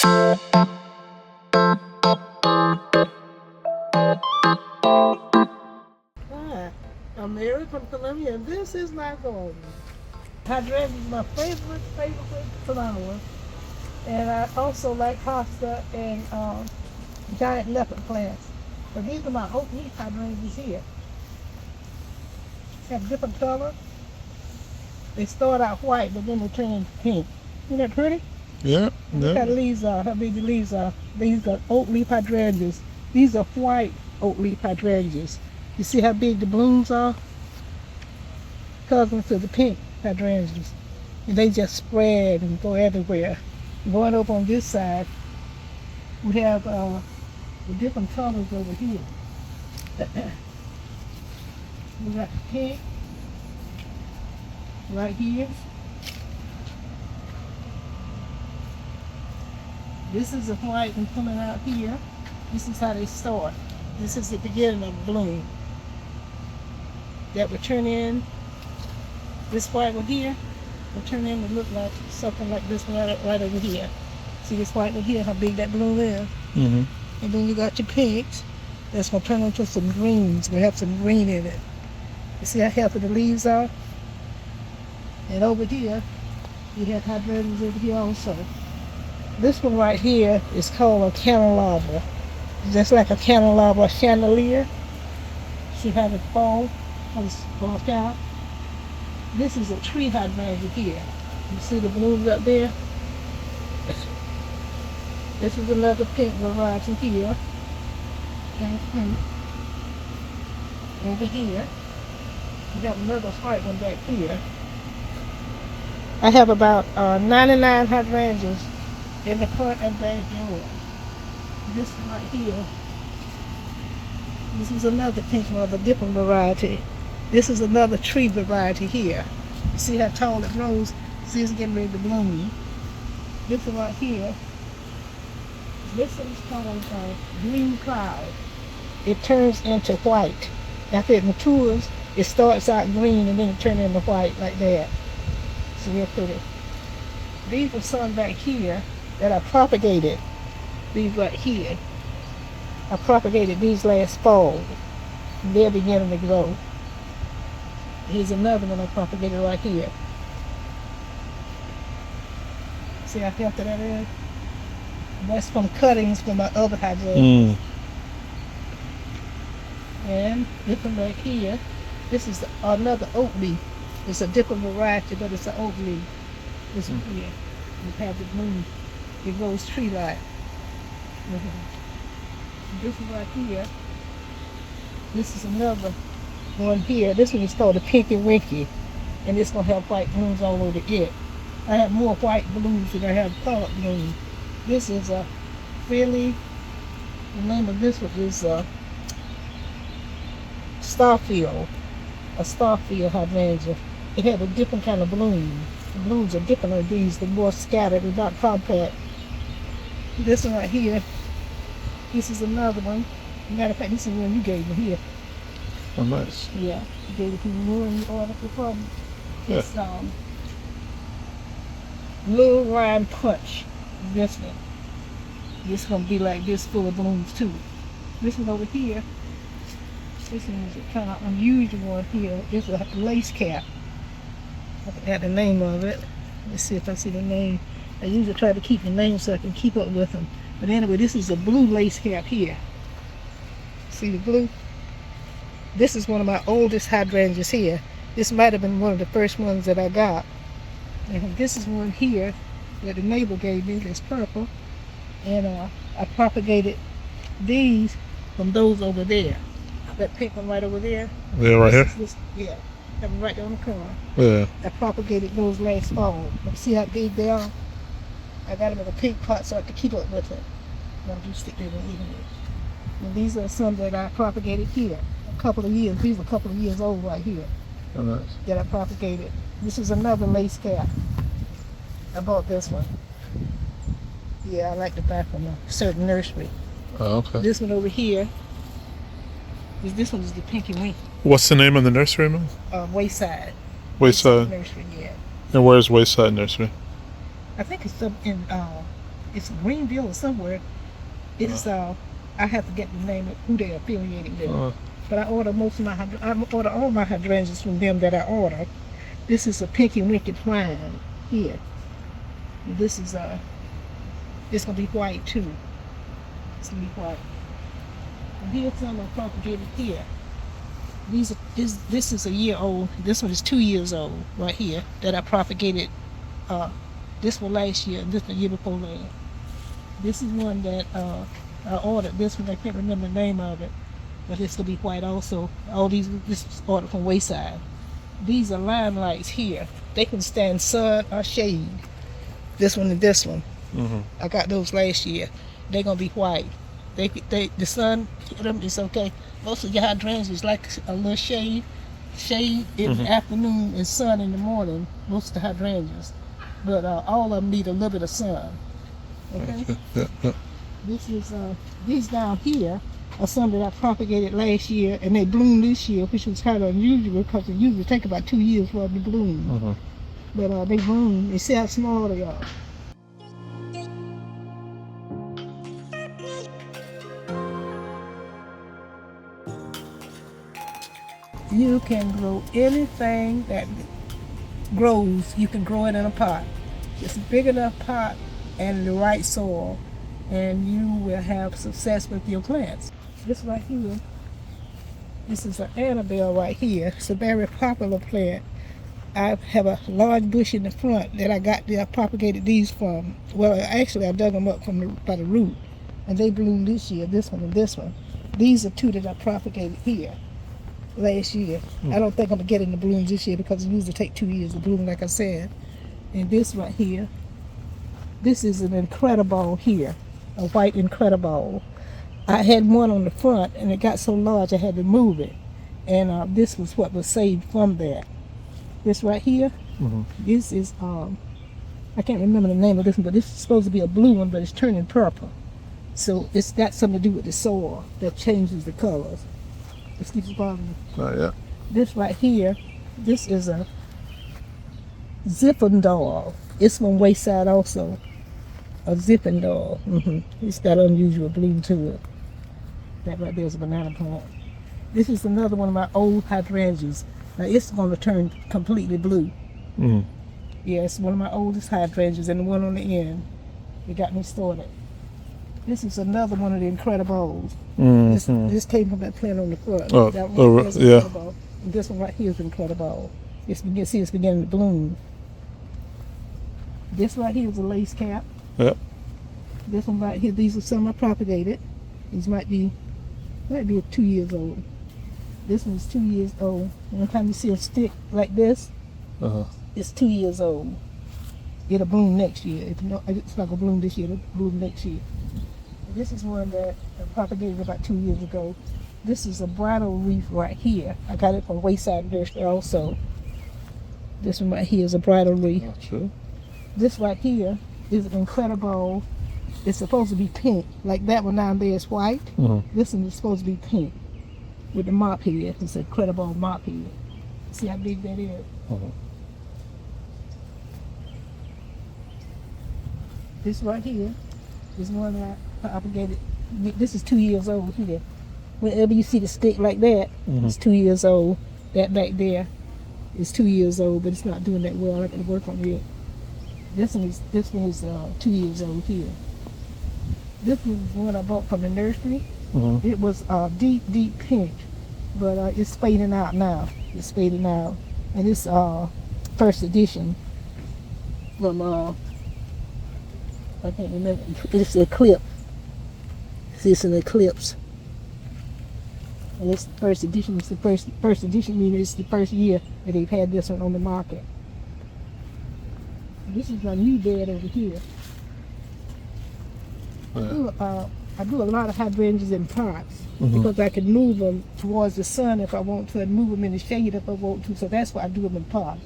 Hi, I'm Mary from Columbia, and this is my garden. Hydrangea is my favorite flower, and I also like hosta and giant leopard plants. But these are my oak leaf hydrangeas here. Have different colors. They start out white, but then they turn pink. Isn't that pretty? Yeah. Look how the leaves are, how big the leaves are. These are oak leaf hydrangeas. These are white oak leaf hydrangeas. You see how big the blooms are? Cousins to the pink hydrangeas. And they just spread and go everywhere. Going up on this side, we have the different colors over here. We got the pink right here. This is the white and coming out here. This is how they start. This is the beginning of bloom. That will turn in, this white one here, will turn in to look like something like this one right over here. See this white one here, how big that bloom is? Mm-hmm. And then you got your pinks. That's going to turn into some greens. We have some green in it. You see how healthy the leaves are? And over here, you have hydrangeas over here also. This one right here is called a candelabra. Just like a candelabra chandelier. See how it falls out? This is a tree hydrangea here. You see the blooms up there? This is another pink variety here. And pink. Over here. We got another white one back here. I have about 99 hydrangeas in the front and backyard. This one right here. This is another pink one of a different variety. This is another tree variety here. You see how tall it grows? See, it's getting ready to bloom. This one right here. This one is called green cloud. It turns into white. After it matures, it starts out green and then it turns into white like that. It's real pretty. These are some back here that I propagated. These right here. I propagated these last fall. They're beginning to grow. Here's another one I propagated right here. See how healthy that is? That's from cuttings from my other hydrangeas. And this one right here, this is another oak leaf. It's a different variety, but it's an oak leaf. This one here. You have the bloom. It grows tree-like. This one right here. This is another one here. This one is called the Pinky Winky. And it's going to have white blooms all over it. I have more white blooms than I have colored blooms. This is a Philly. The name of this one is Starfield. A Starfield hydrangea. It has a different kind of bloom. The blooms are different on these. They're more scattered. They're not compact. This one right here. This is another one. Matter of fact, this is one you gave me here. Oh, nice. Yeah, you gave it to me when you ordered it from me. It's Little Rhyme Punch. This one. This gonna be like this full of blooms too. This one over here. This one is a kind of unusual one here. It's a lace cap. I forgot the name of it. Let's see if I see the name. I usually try to keep the name so I can keep up with them. But anyway, this is a blue lace cap here. See the blue? This is one of my oldest hydrangeas here. This might have been one of the first ones that I got. And this is one here that the neighbor gave me. It's purple. And I propagated these from those over there. That pink one right over there. Yeah, right here? Yeah, that one right there on the corner. Yeah. I propagated those last fall. See how big they are? I got them in a pink pot so I could keep up with it. Now you stick there and eat it. And these are some that I propagated here. A couple of years. These are a couple of years old right here. Oh, nice. That I propagated. This is another lace cap. I bought this one. Yeah, I like to buy from a certain nursery. Oh, okay. This one over here. This one is the Pinky Winky. What's the name of the nursery, man? Wayside. Wayside. Nursery, yeah. And where's Wayside Nursery? I think it's up in it's Greenville or somewhere. It's I have to get the name of who they're affiliated with. But I order all my hydrangeas from them that I order. This is a Pinky Winky twine here. This is it's gonna be white too. It's gonna be white. And here's some I propagated here. This is a year old. This one is 2 years old right here that I propagated. This one last year and this the year before last. This is one that I ordered. This one I can't remember the name of it, but it's gonna be white also. All these this is ordered from Wayside. These are limelights here. They can stand sun or shade. This one and this one. I got those last year. They're gonna be white. The sun hit them. It's okay. Most of your hydrangeas like a little shade in the afternoon and sun in the morning. Most of the hydrangeas, but all of them need a little bit of sun. Okay. Yeah. This is these down here are some that I propagated last year, and they bloomed this year, which was kind of unusual because it usually take about 2 years for them to bloom. But they bloom. You see how small they are. You can grow anything that grows. You can grow it in a pot. Just a big enough pot and the right soil, and you will have success with your plants. This right here, this is an Annabelle right here. It's a very popular plant. I have a large bush in the front that I propagated these from. Well, actually I dug them up by the root, and they bloomed this year, this one and this one. These are two that I propagated here last year. I don't think I'm gonna get in the blooms this year because it usually take 2 years to bloom, like I said. And this right here, this is an Incredible here, a white Incredible. I had one on the front and it got so large I had to move it, and this was what was saved from that. This right here, this is I can't remember the name of this one, but this is supposed to be a blue one, but it's turning purple. So it's got something to do with the soil that changes the colors. Excuse me. This right here, this is a Zinfandel. It's from Wayside also. A Zinfandel. It's got unusual bloom to it. That right there is a banana plant. This is another one of my old hydrangeas. Now it's going to turn completely blue. Yeah, it's one of my oldest hydrangeas, and the one on the end, it got me started. This is another one of the Incredibles. This came from that plant on the front. That one is Incredible. And this one right here is Incredible. You can see it's beginning to bloom. This right here is a lace cap. This one right here, these are some I propagated. These might be 2 years old. This one's 2 years old. One time you see a stick like this, it's 2 years old. It'll bloom next year. It's not gonna bloom this year, it'll bloom next year. This is one that I propagated about 2 years ago. This is a bridal wreath right here. I got it from Wayside Nursery also. This one right here is a bridal wreath. This right here is an Incredible. It's supposed to be pink. Like that one down there is white. This one is supposed to be pink with the mop head. It's an Incredible mop head. See how big that is? This right here is one that I propagated. This is 2 years old here. Whenever you see the stick like that, it's 2 years old. That back there is 2 years old, but it's not doing that well. I got to work on it. This one is 2 years old here. This one is one I bought from the nursery. It was deep pink, but it's fading out now. It's fading out, and it's first edition from I can't remember. It's an Eclipse. It's an Eclipse. And it's the first edition. It's the first edition, meaning it's the first year that they've had this one on the market. This is my new bed over here. I do a lot of hydrangeas in pots because I can move them towards the sun if I want to, and move them in the shade if I want to. So that's why I do them in pots.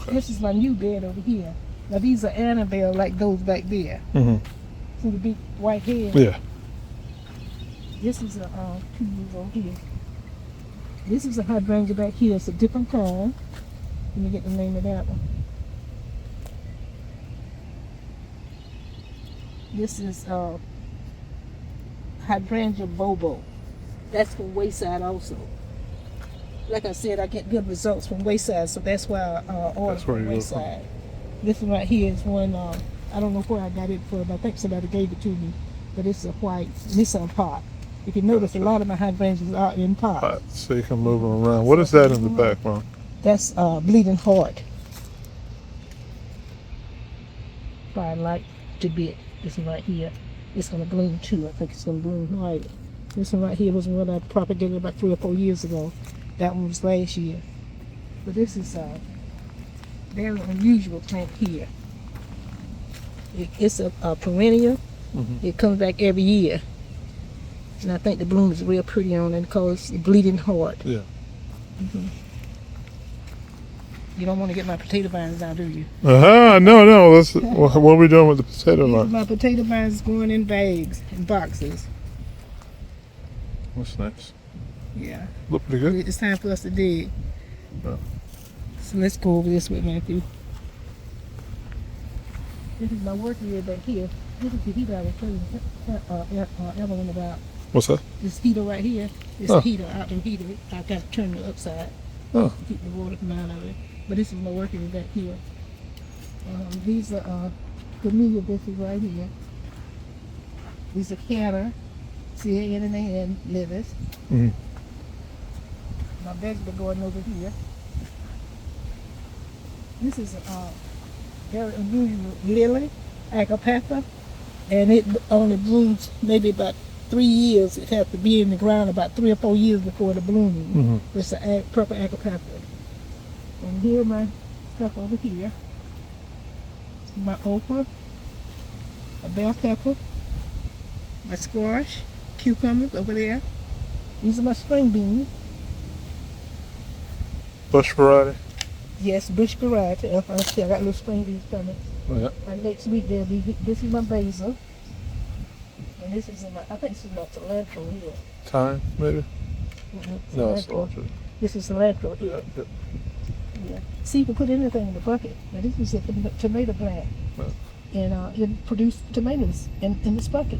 This is my new bed over here. Now these are Annabelle like those back there. See the big white head? This is a 2 years old here. This is a hydrangea back here. It's a different kind. Let me get the name of that one. This is Hydrangea bobo. That's from Wayside also. Like I said, I get good results from Wayside, so that's why I order That's where from you go from. Wayside. This one right here is one, I don't know where I got it from, but I think somebody gave it to me. But it's a white Nissan pot. If you notice, a lot of my hydrangeas are in pots. Pot, so you can move them around. What is that in the back, Mom? That's bleeding heart. I like to be this one right here. It's gonna bloom too. I think it's gonna bloom white. This one right here was one I propagated about 3 or 4 years ago. That one was last year. But this is a very unusual plant here. It's a perennial. Mm-hmm. It comes back every year. And I think the bloom is real pretty on it because it's bleeding heart. Yeah. Mm-hmm. You don't want to get my potato vines now, do you? No. What are we doing with the potato These are vine? my potato vines going in bags and boxes. That's nice. Yeah. Look pretty good. It's time for us to dig. Yeah. So let's go over this with Matthew. This is my work area back here. This is the heater I was telling Evelyn about. What's that? This heater right here. This heater, outdoor heater. I got to turn it upside Oh. to keep the water coming out of it. But this is my work area back here. These are camellia bushes right here. These are canna, C-A-N-N-A-N, livers. Mm-hmm. My vegetable garden over here. This is a very unusual lily, acapella, and it only blooms maybe about 3 years. It has to be in the ground about 3 or 4 years before it blooms. Mm-hmm. It's a purple acapella. And here my stuff over here. My okra, a bell pepper, my squash, cucumbers over there. These are my spring beans. Bush variety. Yes, bush variety. See, I got little spring beans coming. Oh, yeah. And next week there'll be, this is my basil. And this is my, I think this is my cilantro here. Thyme, maybe? No, it's Cilantro. cilantro. This is cilantro here. Yeah. Yeah. See, you can put anything in the bucket. Now this is a tomato plant. Yeah. And it produced tomatoes in this bucket.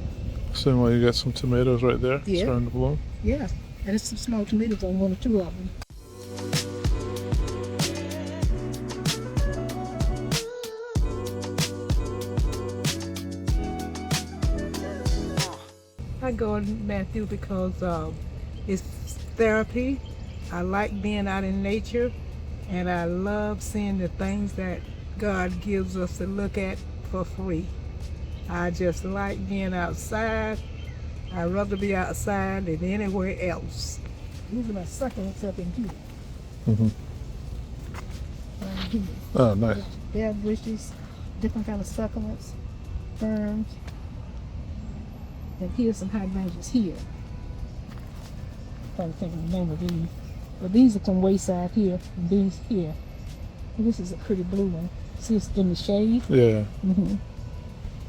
So well, you got some tomatoes right there Yeah. starting to bloom. Yeah. And it's some small tomatoes on 1 or 2 of them. I go in Matthew because it's therapy. I like being out in nature, and I love seeing the things that God gives us to look at for free. I just like being outside. I'd rather be outside than anywhere else. These are my succulents up in here. Mm-hmm. Right here. Oh, nice. Bear bushes, different kind of succulents, ferns. And here's some hydrangeas here. I'm trying to think of the name of these. But these are from Wayside here, and these here. And this is a pretty blue one. See, it's in the shade. Yeah. Mm-hmm.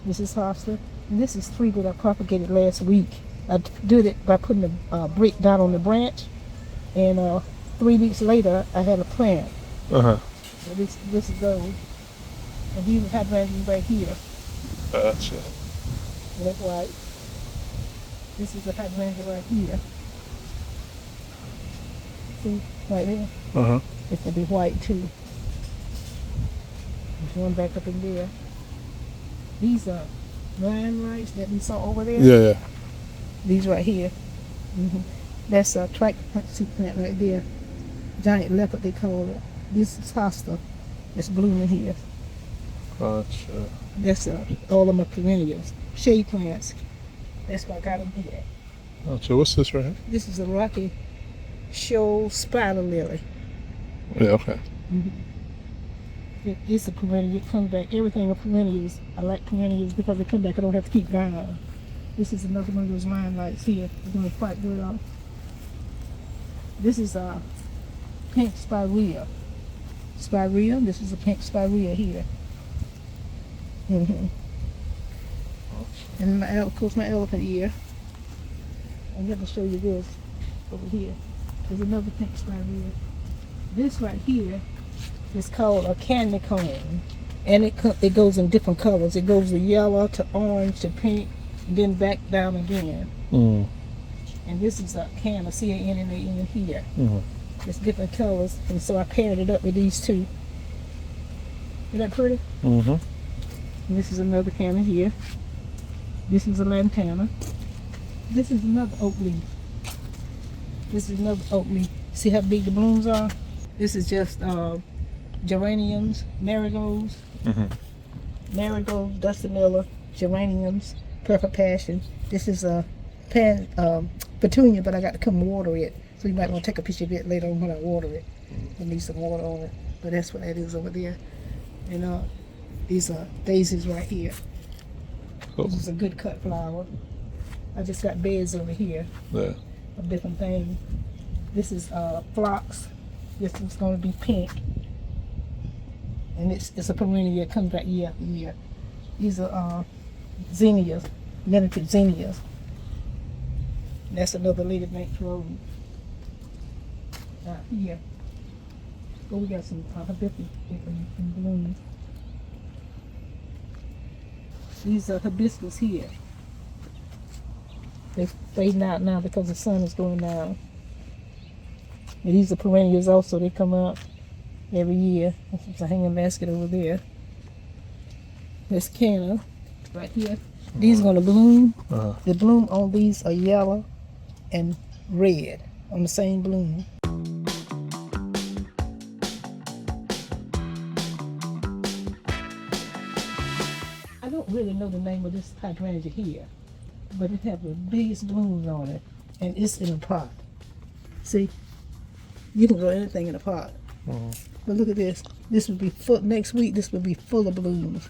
This is hosta. And this is 3 that I propagated last week. I did it by putting a brick down on the branch. And 3 weeks later, I had a plant. Uh-huh. So this is those. And these are hydrangeas right here. Gotcha. That's white. This is a hydrangea right here. See, right there. Uh-huh. It's gonna be white too. There's one back up in there. These are lion lights that we saw over there. Yeah. These right here. That's a tractor plant right there. Giant leopard they call it. This is hosta. It's blooming here. Gotcha. That's all of my perennials. Shade plants. That's what I got them here. Gotcha. What's this right here? This is a rocky shoal spider lily. Yeah, okay. It's a perennial. It comes back. Everything with perennials. I like perennials because they come back. I don't have to keep dying. This is another one of those line lights here. It's going to quite good off. This is a pink spirea. Spirea. This is a pink spirea here. And of course my elephant ear. I'm going to show you this over here. There's another pink spirea. This right here is called a candy cone. And it goes in different colors. It goes from yellow to orange to pink, and then back down again. Mm. And this is a canna, C-A-N-N-A-N here. Mm. It's different colors, and so I paired it up with these two. Isn't that pretty? Mm-hmm. And this is another canna here. This is a lantana. This is another oak leaf. This is another oak leaf. See how big the blooms are? This is just geraniums, marigolds, marigolds, dusty miller, geraniums, purple passion. This is a petunia, but I got to come water it. So you might want to take a picture of it later on when I water it. It needs some water on it. But that's what that is over there. And these are daisies right here. Cool. This is a good cut flower. I just got beds over here Yeah. of different things. This is phlox. This is going to be pink. And it's a perennial. It comes back year after year. These are zinnias, miniature zinnias. And that's another Lady Banks Rose. Here. Oh, we got some hibiscus in bloom. These are hibiscus here. They're fading out now because the sun is going down. And these are perennials also. They come out every year. There's a hanging basket over there. There's canna right here. These are going to bloom. The bloom on these are yellow and red on the same bloom. I don't really know the name of this hydrangea here, but it has the biggest blooms on it, and it's in a pot. See, you can grow anything in a pot. But look at this. This would be full next week. This would be full of blooms.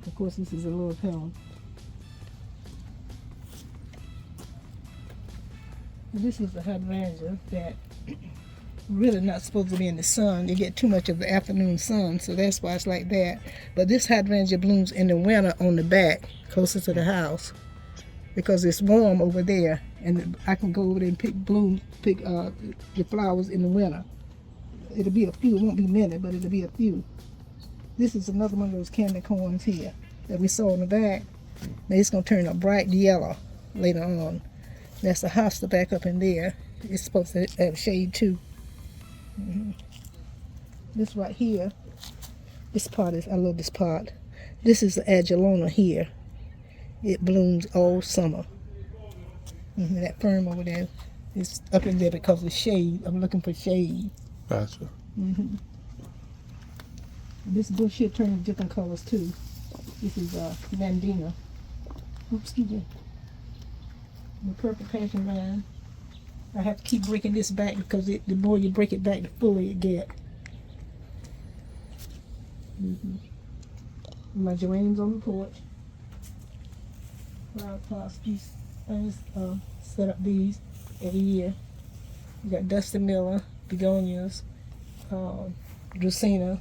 Of course, this is a little pellet. This is the hydrangea that really not supposed to be in the sun. You get too much of the afternoon sun, so that's why it's like that. But this hydrangea blooms in the winter on the back, closer to the house, because it's warm over there, and I can go over there and pick the flowers in the winter. It'll be a few. It won't be many, but it'll be a few. This is another one of those candy corns here that we saw in the back. Now it's going to turn a bright yellow later on. That's a hosta back up in there. It's supposed to have shade too. This right here, this pot is, I love this pot. This is the Agilona here. It blooms all summer. That fern over there is up in there because of shade. I'm looking for shade. Gotcha. This bush here turns different colors too. This is Vandina. Oops, excuse me. The purple passion vine. I have to keep breaking this back because the more you break it back, the fuller it get. My geraniums on the porch. Flower pots, these things, set up these every year. You got Dusty Miller, begonias, Dracena.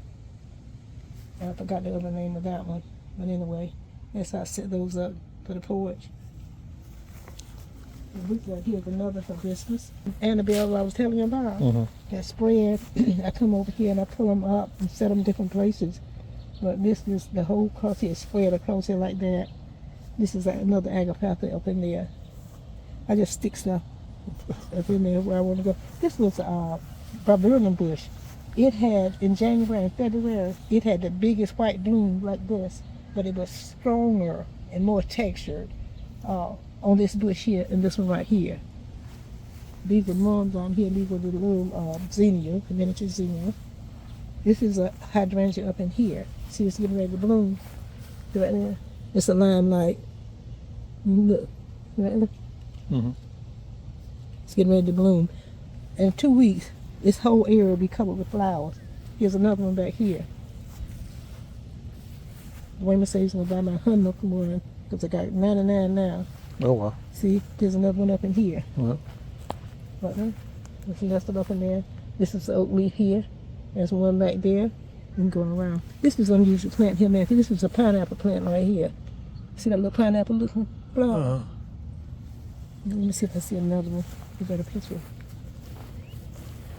I forgot the other name of that one, but anyway, that's how I set those up for the porch. We got here's another hibiscus. Annabelle, I was telling you about, that spread. I come over here and I pull them up and set them different places. But this is the whole cross here spread across here like that. This is another agapatha up in there. I just stick stuff up in there where I want to go. This was a Barbarian bush. It had, in January and February, it had the biggest white bloom like this, but it was stronger and more textured on this bush here and this one right here. These are mums on here. These are the little zinnia, the miniature zinnia. This is a hydrangea up in here. See, it's getting ready to bloom. Right there. It's a limelight. Look. Right there. It's getting ready to bloom. In 2 weeks, this whole area will be covered with flowers. Here's another one back here. Wayman says he's going to buy my 100th one because I got 99 now. Oh, wow. See, there's another one up in here. Well. Right there. There's nested up in there. This is the oak leaf here. There's one back there. And going around. This is an unusual plant here, man. This is a pineapple plant right here. See that little pineapple looking flower? Let me see if I see another one. You got a picture.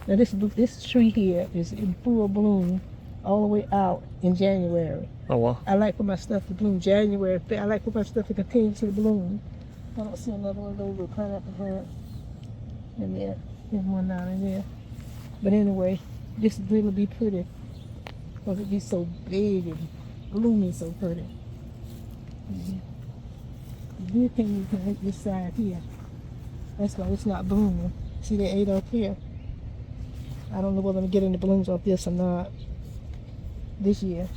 Now this tree here is in full bloom all the way out in January. Oh wow. I like for my stuff to bloom January. I like for my stuff to continue to bloom. I don't see another one of those little pineapple plants in there. There's one down in there. But anyway, this is really be pretty. Because it be so big and blooming so pretty. Deer can't even hit this side here. That's why it's not blooming. See, they ate up here. I don't know whether I'm gonna get any blooms off this or not this year.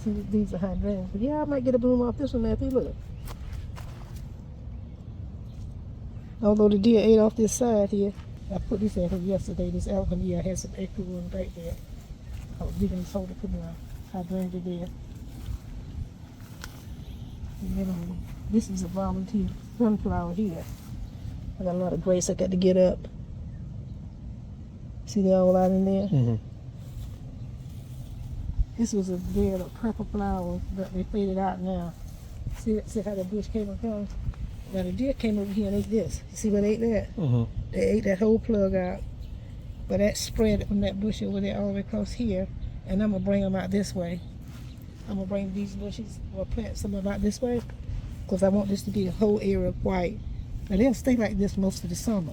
See, these are hydrangeas. But yeah, I might get a bloom off this one, Matthew. Look. Although the deer ate off this side here. I put this in here yesterday. This alpha here, I had some extra room right there. I was digging this hole to put my hydrangea there. And then this is a volunteer sunflower here. I got a lot of grace I got to get up. See they all out in there? Mm-hmm. This was a bed of purple flowers, but they faded out now. See how the bush came across? Now the deer came over here and ate this. You see where they ate that? Mm-hmm. They ate that whole plug out. But that spread from that bush over there all the way across here. And I'm going to bring them out this way. I'm going to bring these bushes or plant some of them out this way. Because I want this to be a whole area of white. Now they'll stay like this most of the summer.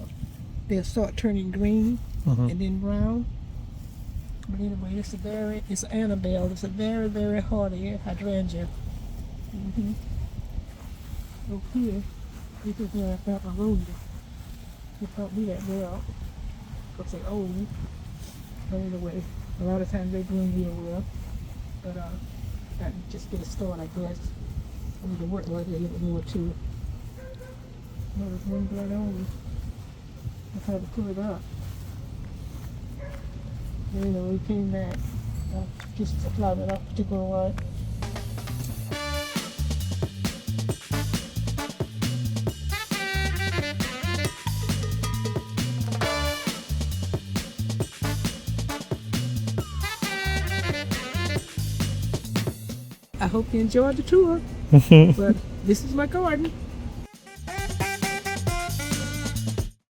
They'll start turning green and then brown. But anyway, it's an Annabelle. It's a very, very hardy hydrangea. Over here, this is where I found my roses. They don't do that well because they're old. But anyway, a lot of times they bloom real well. But I just get a start, I guess. I need to work like that a little bit more too. There's one right on. I had to pull it up. But anyway, we came back. Just applied it up particular way. I hope you enjoyed the tour. But this is my garden.